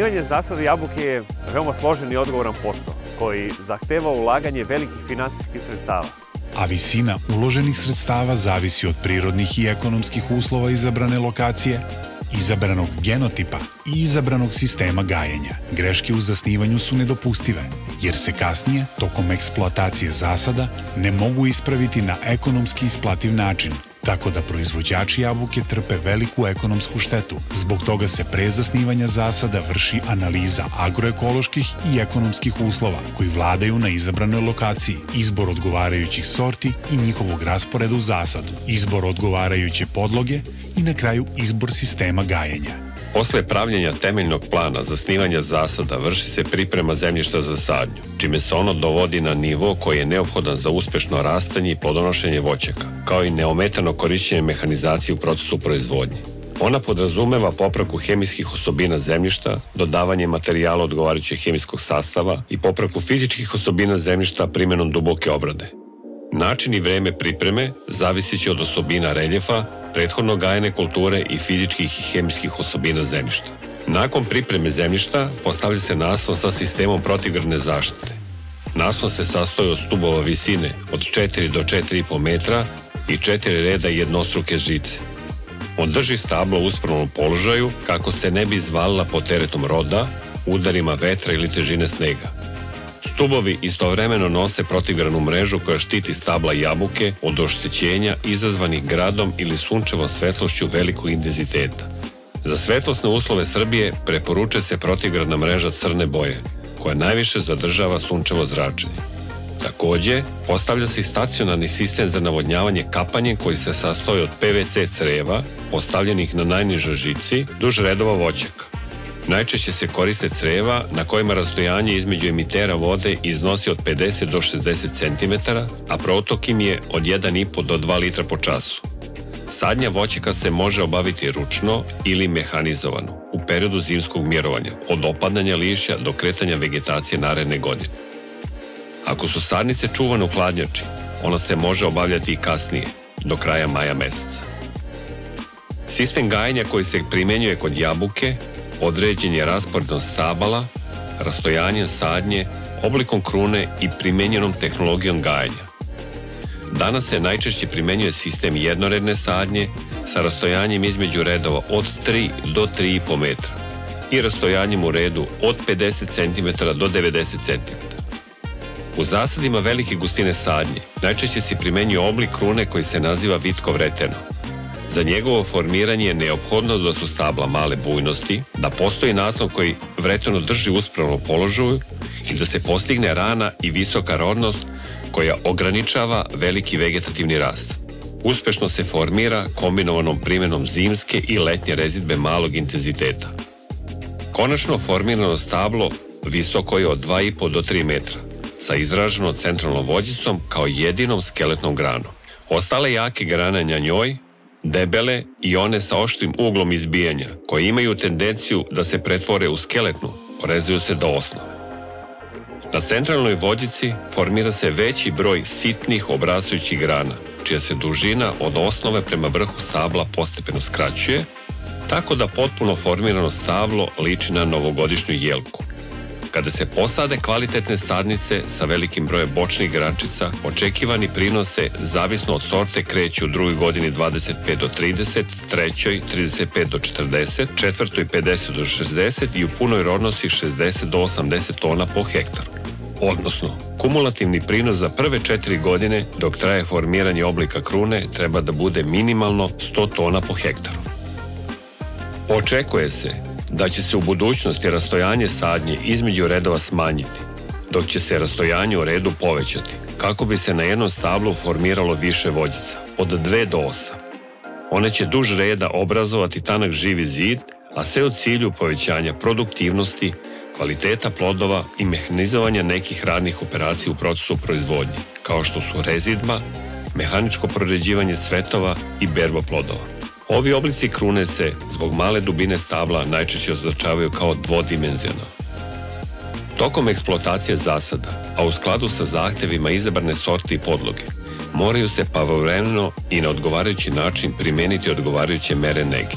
Zasnivanje zasada jabuke je veoma složen i odgovoran posao koji zahteva ulaganje velikih finansijskih sredstava. A visina uloženih sredstava zavisi od prirodnih i ekonomskih uslova izabrane lokacije, izabranog genotipa i izabranog sistema gajenja. Greške u zasnivanju su nedopustive, jer se kasnije, tokom eksploatacije zasada, ne mogu ispraviti na ekonomski isplativ način, tako da proizvođači jabuke trpe veliku ekonomsku štetu. Zbog toga se pre zasnivanja zasada vrši analiza agroekoloških i ekonomskih uslova koji vladaju na izabranoj lokaciji, izbor odgovarajućih sorti i njihovog rasporeda u zasadu, izbor odgovarajuće podloge i na kraju izbor sistema gajenja. Posle pravljenja temeljnog plana zasnivanja zasada vrši se priprema zemljišta za sadnju, čime se ono dovodi na nivo koji je neophodan za uspešno rastanje i plodonošenje voćaka, kao i neometano korišćenje mehanizacije u procesu proizvodnje. Ona podrazumeva popravku hemijskih osobina zemljišta, dodavanje materijala odgovarajućeg hemijskog sastava i popravku fizičkih osobina zemljišta primenom duboke obrade. Način i vreme pripreme zavisit će od osobina reljefa, prethodno gajene kulture i fizičkih i hemijskih osobina zemljišta. Nakon pripreme zemljišta postavlja se naslon sa sistemom protivgradne zaštite. Naslon se sastoji od stubova visine od 4 do 4,5 metra i 4 reda jednostruke žice. On drži stablo u uspravnom položaju kako se ne bi izvalila pod teretom roda, udarima vetra ili težine snega. Stubovi istovremeno nose protivgradnu mrežu koja štiti stabla jabuke od oštećenja izazvanih gradom ili sunčevom svetlošću velikog intenziteta. Za svetlosne uslove Srbije preporučuje se protivgradna mreža crne boje, koja najviše zadržava sunčevo zračenje. Takođe, postavlja se i stacionarni sistem za navodnjavanje kapanjem koji se sastoji od PVC creva postavljenih na najnižoj žici duž redova voćaka. Najčešće se koriste creva na kojima rastojanje između emitera vode iznosi od 50 do 60 cm, a protok im je od 1,5 do 2 litra po času. Sadnja voćaka se može obaviti ručno ili mehanizovano u periodu zimskog mirovanja, od opadanja lišća do kretanja vegetacije naredne godine. Ako su sadnice čuvane u hladnjači, ona se može obavljati i kasnije, do kraja maja meseca. Sistem gajenja koji se primenjuje kod jabuke određen je rasporedom stabala, rastojanjem sadnje, oblikom krune i primenjenom tehnologijom gajenja. Danas se najčešće primenjuje sistem jednoredne sadnje sa rastojanjem između redova od 3 do 3,5 metra i rastojanjem u redu od 50 cm do 90 cm. U zasadima velike gustine sadnje najčešće se primenjuje oblik krune koji se naziva vitko vreteno. Za njegovo formiranje je neophodno da su stabla male bujnosti, da postoji naslon koji vreteno drži u uspravnom položaju i da se postigne rana i visoka rodnost koja ograničava veliki vegetativni rast. Uspešno se formira kombinovanom primenom zimske i letnje rezidbe malog intenziteta. Konačno formirano stablo visoko je od 2,5 do 3 metra, sa izraženom centralnom vođicom kao jedinom skeletnom granom. Ostale jake grane na njoj, debele i one sa oštrim uglom izbijanja, koje imaju tendenciju da se pretvore u skeletnu, rezuju se do osnove. Na centralnoj vođici formira se veći broj sitnih obrastajućih grana, čija se dužina od osnove prema vrhu stabla postepeno skraćuje, tako da potpuno formirano stablo liči na novogodišnju jelku. Kada se posade kvalitetne sadnice sa velikim brojem bočnih grančica, očekivani prinose, zavisno od sorte, kreću u drugoj godini 25 do 30, trećoj 35 do 40, četvrtoj 50 do 60 i u punoj rodnosti 60 do 80 tona po hektaru. Odnosno, kumulativni prinos za prve 4 godine dok traje formiranje oblika krune treba da bude minimalno 100 tona po hektaru. Očekuje se da će se u budućnosti rastojanje sadnje između redova smanjiti, dok će se rastojanje u redu povećati, kako bi se na jednom stablu formiralo više vođica, od 2 do 8. One će duž reda obrazovati tanak živi zid, a sve u cilju povećanja produktivnosti, kvaliteta plodova i mehanizovanja nekih radnih operacija u procesu proizvodnje, kao što su rezidba, mehaničko proređivanje cvetova i berba plodova. Ovi oblici krune se, zbog male dubine stabla, najčešće označavaju kao dvodimenzionalni. Tokom eksploatacije zasada, a u skladu sa zahtevima izabrane sorte i podloge, moraju se pravovremeno i na odgovarajući način primeniti odgovarajuće mere nege.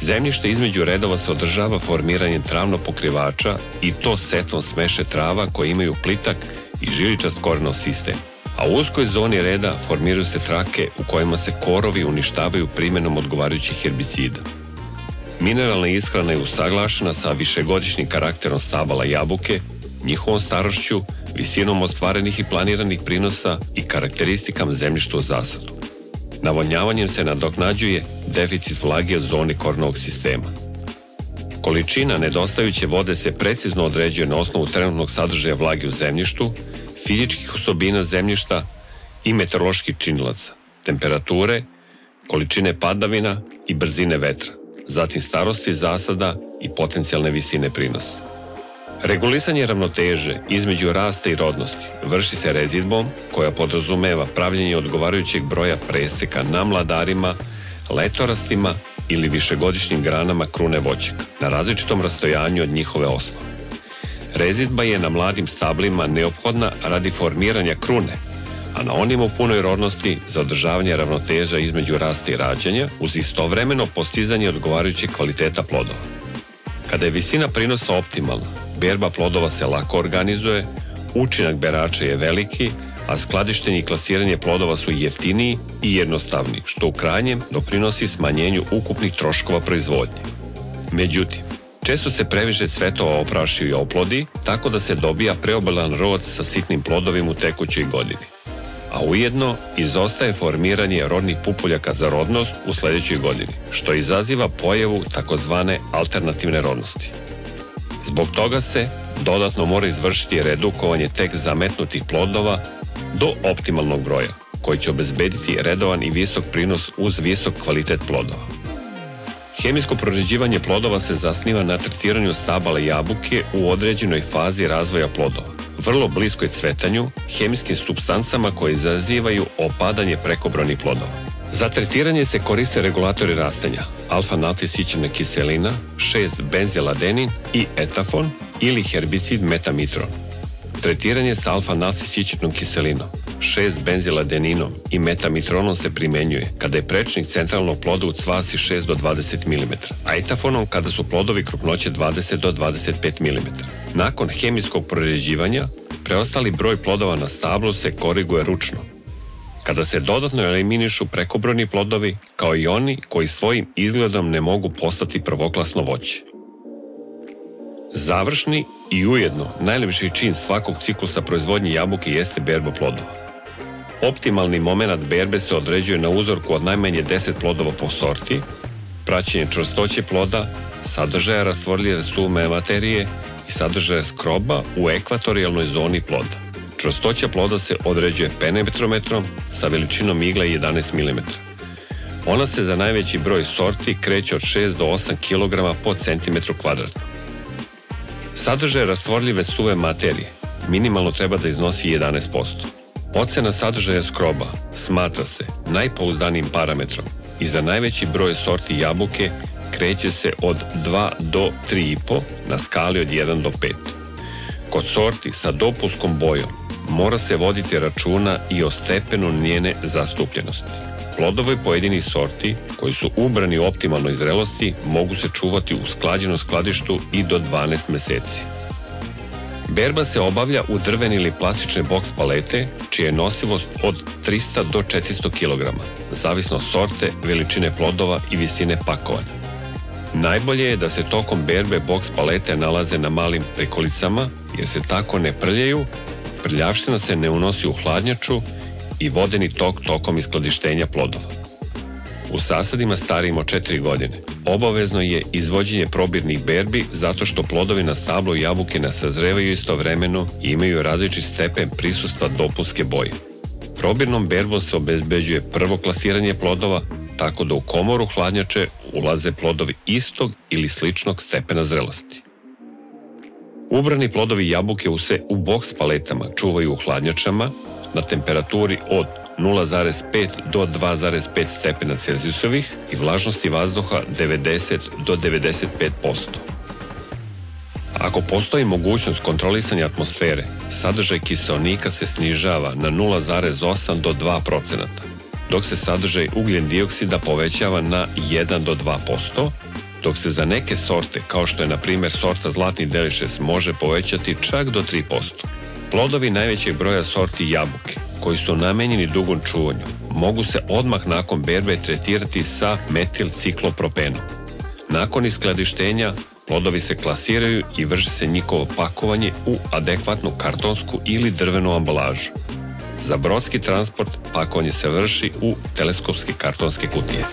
Zemljište između redova se održava formiranjem travnog pokrivača i to setvom smeše trava koje imaju plitak i žiličast korenov sistem. A u uskoj zoni reda formiraju se trake u kojima se korovi uništavaju primjenom odgovarajućih herbicida. Mineralna ishrana je usaglašena sa višegodišnjim karakterom stabala jabuke, njihovom starošću, visinom ostvarenih i planiranih prinosa i karakteristikama zemljišta u zasadu. Navodnjavanjem se nadoknađuje deficit vlage u zoni korenovog sistema. Količina nedostajuće vode se precizno određuje na osnovu trenutnog sadržaja vlage u zemljištu, fizičkih osobina zemljišta i meteoroloških činilaca, temperature, količine padavina i brzine vetra, zatim starosti zasada i potencijalne visine prinosa. Regulisanje ravnoteže između rasta i rodnosti vrši se rezidbom koja podrazumeva pravljenje odgovarajućeg broja preseka na mladarima, letorastima ili višegodišnjim granama krune voćaka na različitom rastojanju od njihove osnove. Rezidba je na mladim stablima neophodna radi formiranja krune, a na onim u punoj rodnosti za održavanje ravnoteža između rasta i rađanja uz istovremeno postizanje odgovarajućeg kvaliteta plodova. Kada je visina prinosa optimalna, berba plodova se lako organizuje, učinak berača je veliki, a skladištenje i klasiranje plodova su jeftiniji i jednostavniji, što u krajnjem doprinosi smanjenju ukupnih troškova proizvodnje. Međutim, često se previše cvetova opraši i oplodi, tako da se dobija preobilan rod sa sitnim plodovima u tekućoj godini. A ujedno izostaje formiranje rodnih pupoljaka za rodnost u sledećoj godini, što izaziva pojavu takozvane alternativne rodnosti. Zbog toga se dodatno mora izvršiti redukovanje tek zametnutih plodova do optimalnog broja, koji će obezbediti redovan i visok prinos uz visok kvalitet plodova. Hemijsko proređivanje plodova se zasniva na tretiranju stabala jabuke u određenoj fazi razvoja plodova, vrlo bliskoj cvetanju, hemijskim supstancama koje izazivaju opadanje prekobrojnih plodova. Za tretiranje se koriste regulatori rastanja, alfa-natriljsićevna kiselina, 6-benziladenin i etafon ili herbicid metamitron. Tretiranje sa alfa-natriljsićevnom kiselinom, 6-benziladeninom i metamitronom se primenjuje kada je prečnik centralnog ploda u cvasi 6 do 20 mm, a etafonom kada su plodovi krupnoće 20 do 25 mm. Nakon hemijskog proređivanja, preostali broj plodova na stablu se koriguje ručno. Kada se dodatno eliminišu prekobrojni plodovi, kao i oni koji svojim izgledom ne mogu postati prvoklasno voće. Završni i ujedno najlepši čin svakog ciklusa proizvodnje jabuke jeste berba plodova. Optimalni moment berbe se određuje na uzorku od najmanje 10 plodova po sorti, praćenje čvrstoće ploda, sadržaja rastvorljive suve materije i sadržaja skroba u ekvatorijalnoj zoni ploda. Čvrstoća ploda se određuje penetrometrom sa veličinom igle 11 mm. Ona se za najveći broj sorti kreće od 6 do 8 kg po centimetru kvadratnom. Sadržaj rastvorljive suve materije minimalno treba da iznosi 11%. Ocena sadržaja skroba smatra se najpouzdanijim parametrom i za najveći broj sorti jabuke kreće se od 2 do 3,5 na skali od 1 do 5. Kod sorti sa dopuskom bojom mora se voditi računa i o stepenu njene zastupljenosti. Plodovi pojedinih sorti, koji su ubrani u optimalnoj zrelosti, mogu se čuvati u sklađenom skladištu i do 12 meseci. Berba se obavlja u drvene ili plastične boks palete, čija je nosivost od 300 do 400 kg, zavisno od sorte, veličine plodova i visine pakovanja. Najbolje je da se tokom berbe boks palete nalaze na malim prikolicama, jer se tako ne prljaju, prljavština se ne unosi u hladnjaču i vodeni tok tokom iskladištenja plodova. U sasadima starijim od 4 godine obavezno je izvođenje probirnih berbi zato što plodovi na stablu jabuke ne sazrevaju istovremeno i imaju različit stepen prisustva dopunske boje. Probirnom berbom se obezbeđuje prvo klasiranje plodova, tako da u komoru hladnjače ulaze plodovi istog ili sličnog stepena zrelosti. Ubrani plodovi jabuke se u boks paletama čuvaju u hladnjačama na temperaturi od 0,5 do 2,5 stepena Celzijusovih i vlažnosti vazduha 90 do 95%. Ako postoji mogućnost kontrolisanja atmosfere, sadržaj kiseonika se snižava na 0,8 do 2%, dok se sadržaj ugljen dioksida povećava na 1 do 2%, dok se za neke sorte, kao što je na primjer sorta Zlatni Delišes, može povećati čak do 3%. Plodovi najvećeg broja sorti jabuke, koji su namenjeni dugom čuvanju, mogu se odmah nakon berbe tretirati sa metilciklopropenom. Nakon iskladištenja, plodovi se klasiraju i vrši se njihovo pakovanje u adekvatnu kartonsku ili drvenu ambalažu. Za brodski transport pakovanje se vrši u teleskopske kartonske kutije.